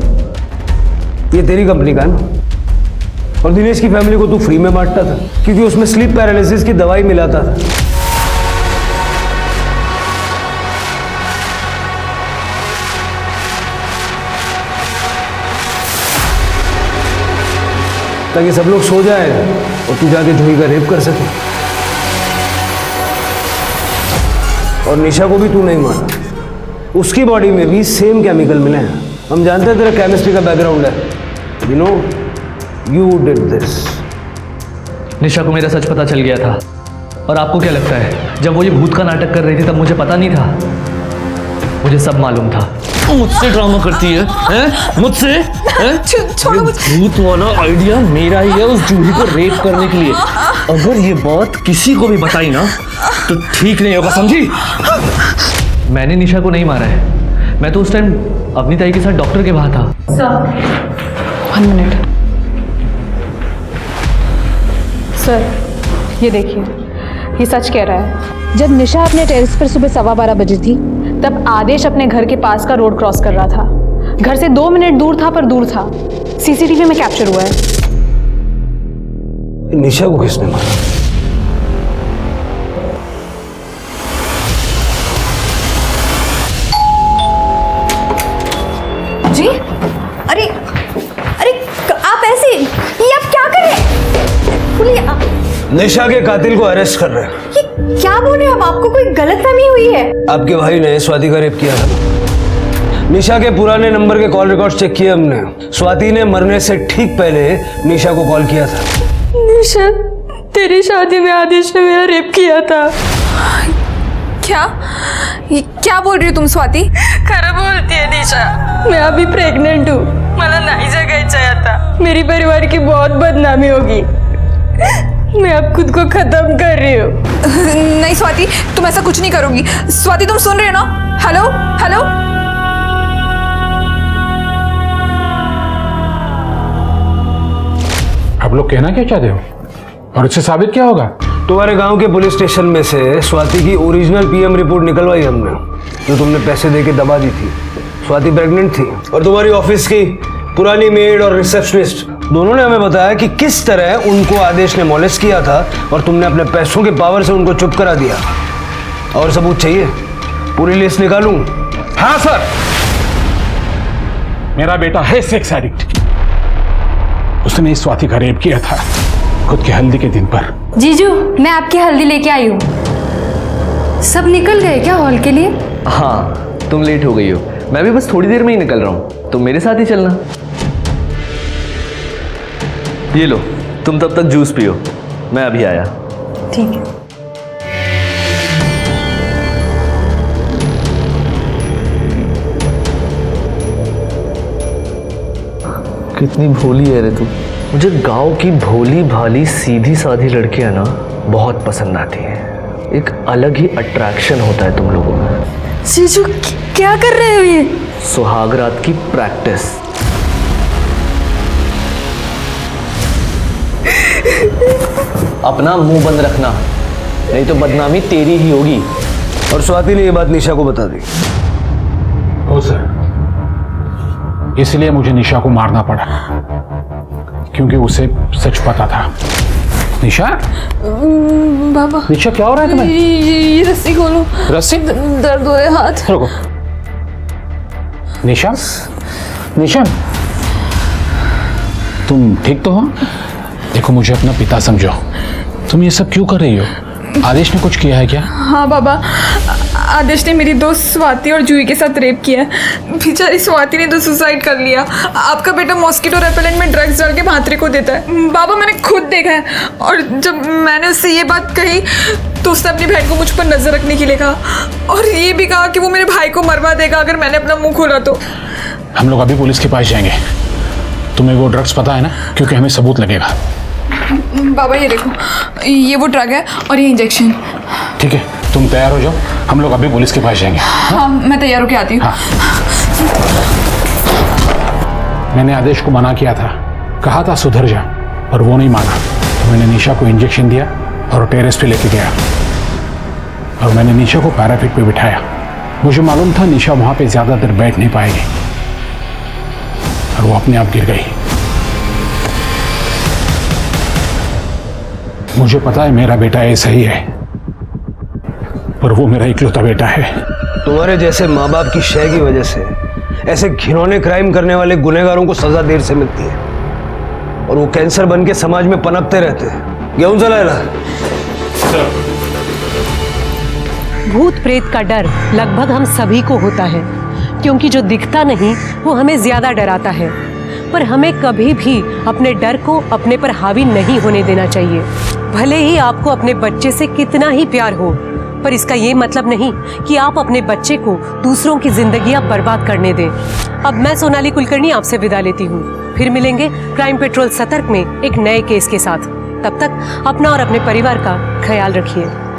ये तेरी कंपनी का ना? और दिनेश की फैमिली को तू फ्री में बांटता था क्योंकि उसमें स्लीप पैरालिसिस की दवाई मिलाता था। ताकि सब लोग सो जाए और तू जाके जूही का रेप कर सके। और निशा को भी तू नहीं मारा, उसकी बॉडी में भी सेम केमिकल मिले हैं। हम जानते हैं तेरा केमिस्ट्री का बैकग्राउंड है। You know you did this. Nisha को मेरा सच पता चल गया था। और आपको क्या लगता है, जब वो ये भूत का नाटक कर रही थी तब मुझे पता नहीं था? मुझे सब मालूम था। मुझसे ड्रामा करती है, हैं? मुझसे? छोड़ो मुझे। भूत वाला आइडिया मेरा ही है उस जूही को रेप करने के लिए। अगर ये बात किसी को भी बताई ना तो ठीक नहीं होगा, समझी? मैंने निशा को नहीं मारा है। मैं तो उस टाइम अपनी ताई के साथ डॉक्टर के वहां था। Sir 1 minute. सर ये देखिए, ये सच कह रहा है। जब निशा अपने टेरेस पर सुबह 12:15 बजे थी तब आदेश अपने घर के पास का रोड क्रॉस कर रहा था। घर से 2 मिनट दूर था, पर दूर था। सीसीटीवी में कैप्चर हुआ है। निशा को किसने मारा? जी? अरे अरे आप ऐसे, ये आप क्या कर रहे हैं? बोलिए आप। निशा के कातिल को अरेस्ट कर रहे हैं। ये क्या बोल रहे हैं आप? आपको कोई गलतफहमी हुई है? आपके भाई ने स्वाति का रेप किया था। निशा के पुराने नंबर के कॉल रिकॉर्ड चेक किए हमने। स्वाति ने मरने से ठीक पहले निशा को कॉल किया था। निशा, तेरी शादी में आदेश ने मेरा रेप किया था। क्या? ये क्या बोल रही हो तुम स्वाति? खरं बोलतीये निशा, मैं अभी प्रेग्नेंट हूँ। मला नहीं जगायचं है आता। मेरी परिवार की बहुत बदनामी होगी। मैं अब खुद को खत्म कर रही हूँ। नहीं स्वाति, तुम ऐसा कुछ नहीं करोगी। स्वाति तुम सुन रहे हो ना? Hello hello. आप लोग कहना क्या चाहते हो और उससे साबित क्या होगा? तुम्हारे गांव के पुलिस स्टेशन में से स्वाति की ओरिजिनल पीएम रिपोर्ट निकलवाई हमने, जो तुमने पैसे देके दबा दी थी। स्वाति प्रेग्नेंट थी और तुम्हारी ऑफिस की पुरानी मेड और रिसेप्शनिस्ट दोनों ने हमें बताया कि किस तरह उनको आदेश ने मॉलेस्ट किया था और तुमने अपने पैसों के पावर से उनको चुप करा दिया। और सबूत चाहिए? पूरी लिस्ट निकालूं? हाँ सर, मेरा बेटा है सेक्स एडिक्ट। उसने इस स्वाति का रेप किया था खुद की हल्दी के दिन पर। जीजू, मैं आपकी हल्दी लेके आई हूँ। सब निकल गए क्या हॉल के लिए? हाँ, तुम लेट हो गई हो। मैं भी बस थोड़ी देर में ही निकल रहा हूँ, तुम मेरे साथ ही चलना। ये लो, तुम तब तक जूस पियो, मैं अभी आया। ठीक है। कितनी भोली है रे तू। मुझे गांव की भोली भाली सीधी साधी लड़कियां ना बहुत पसंद आती हैं। एक अलग ही अट्रैक्शन होता है तुम लोगों में। जीजू क्या कर रहे हो ये? सुहाग रात की प्रैक्टिस। अपना मुंह बंद रखना, नहीं तो बदनामी तेरी ही होगी। और स्वाति ने ये बात निशा को बता दी। हो सर, इसलिए मुझे निशा को मारना पड़ा, क्योंकि उसे सच पता था। निशा, बाबा निशा क्या हो रहा है तुम्हें? ये रस्सी खोलो। रस्सी? दर्द हो रहे हाथ। रुको। निशा, निशा, तुम ठीक तो हो? देखो, मुझे अपना पिता समझो। तुम ये सब क्यों कर रही हो? आदेश ने कुछ किया है क्या? हाँ बाबा, आदेश ने मेरी दोस्त स्वाति और जूही के साथ रेप किया। बेचारी स्वाति ने तो सुसाइड कर लिया। आपका बेटा मॉस्किटो रेपेलेंट में ड्रग्स डाल के भांत्रे को देता है। बाबा मैंने खुद देखा है। और जब मैंने उससे ये बात कही तो उसने अपनी बहन को मुझ पर नजर रखने के लिए कहा, और ये भी कहा कि वो मेरे भाई को मरवा देगा अगर मैंने अपना मुंह खोला तो। हम लोग अभी पुलिस के पास जाएंगे। तुम्हें वो ड्रग्स पता है ना? क्योंकि हमें सबूत लगेगा। बाबा ये देखो, ये वो ड्रग है और ये इंजेक्शन। ठीक है, तुम तैयार हो जाओ, हम लोग अभी पुलिस के पास जाएंगे। हाँ मैं तैयार होके आती हूँ। हाँ। मैंने आदेश को मना किया था, कहा था सुधर जा, पर वो नहीं माना। तो मैंने निशा को इंजेक्शन दिया और टेरेस पे लेके गया, और मैंने निशा को पैरापेट पे बिठाया। मुझे मालूम था निशा वहां पे ज्यादा देर बैठ नहीं पाएगी, और वो अपने आप गिर गई। मुझे पता है मेरा बेटा ऐसा ही है, पर वो मेरा इकलौता बेटा है। तुम्हारे जैसे माँ बाप की शय की वजह से ऐसे घिनौने क्राइम करने वाले गुनहगारों को सजा देर से मिलती है, और वो कैंसर बन के समाज में पनपते रहते हैं। गेहूं जलाएला। भूत प्रेत का डर लगभग हम सभी को होता है, क्योंकि जो दिखता नहीं वो हमें ज्यादा डराता है। पर हमें कभी भी अपने डर को अपने पर हावी नहीं होने देना चाहिए। भले ही आपको अपने बच्चे से कितना ही प्यार हो, पर इसका ये मतलब नहीं कि आप अपने बच्चे को दूसरों की जिंदगियां बर्बाद करने दें। अब मैं सोनाली कुलकर्णी आपसे विदा लेती हूँ। फिर मिलेंगे क्राइम पेट्रोल सतर्क में एक नए केस के साथ। तब तक अपना और अपने परिवार का ख्याल रखिए।